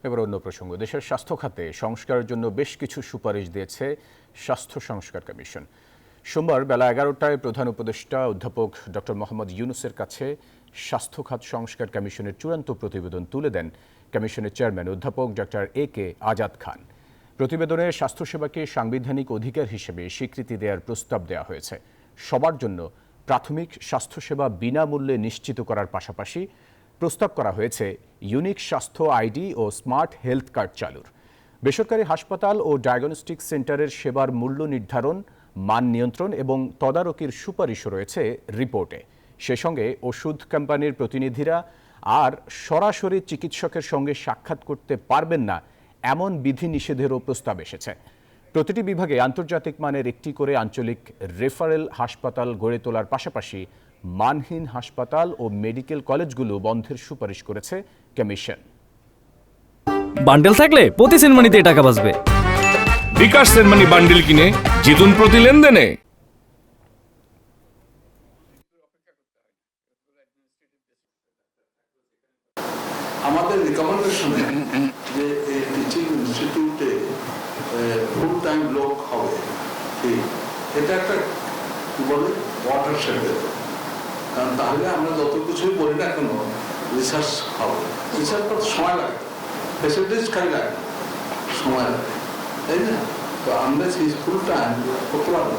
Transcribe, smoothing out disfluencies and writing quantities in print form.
এবার অন্য প্রসঙ্গ, দেশের স্বাস্থ্য খাতে সংস্কারের জন্য বেশ কিছু সুপারিশ দিয়েছে স্বাস্থ্য সংস্কার কমিশন। সোমবার বেলা 11টায় প্রধান উপদেষ্টা অধ্যাপক ডক্টর মোহাম্মদ ইউনূসের কাছে স্বাস্থ্য খাত সংস্কার কমিশনের চূড়ান্ত প্রতিবেদন তুলে দেন কমিশনের চেয়ারম্যান অধ্যাপক ডক্টর A.K. আজাদ খান। প্রতিবেদনে স্বাস্থ্যসেবাকে সাংবিধানিক অধিকার হিসেবে স্বীকৃতি দেওয়ার প্রস্তাব দেওয়া হয়েছে। সবার জন্য প্রাথমিক স্বাস্থ্যসেবা বিনামূল্যে নিশ্চিত করার পাশাপাশি প্রস্তাব করা হয়েছে ইউনিক স্বাস্থ্য আইডি ও স্মার্ট হেলথ কার্ড চালুর। বেসরকারি হাসপাতাল ও ডায়াগনস্টিক সেন্টারের সেবার মূল্য নির্ধারণ, মান নিয়ন্ত্রণ এবং তদারকির সুপারিশও রয়েছে রিপোর্টে। সে সঙ্গে ওষুধ কোম্পানির প্রতিনিধিরা আর সরাসরি চিকিৎসকের সঙ্গে সাক্ষাৎ করতে পারবেন না এমন বিধিনিষেধেরও প্রস্তাব এসেছে। প্রতিটি বিভাগে আন্তর্জাতিক মানের একটি করে আঞ্চলিক রেফারেল হাসপাতাল গড়ে তোলার পাশাপাশি মানহীন হাসপাতাল ও মেডিকেল কলেজগুলো বন্ধের সুপারিশ করেছে কমিশন। বান্ডেল থাকলে প্রতি সেনমানিতে টাকা বাঁচবে। বিকাশ সেনমানি বান্ডেল কিনে জিতুন প্রতি লেনদেনে। আমাদের রিকমেন্ডেশন যে এই টিচিং ইনস্টিটিউটে ফুল টাইম লোক হবে, এটা একটা কি বলে ওয়াটার শেড, কারণ তাহলে আমরা যত কিছুই বলি না কেন রিসার্চ হবে, রিসার্চ করতে সময় লাগে, ফেসিলিটিস খাই লাগে, সময় লাগে, তাই না? তো আমরা সেই ফুল টাইম করতে পারবো।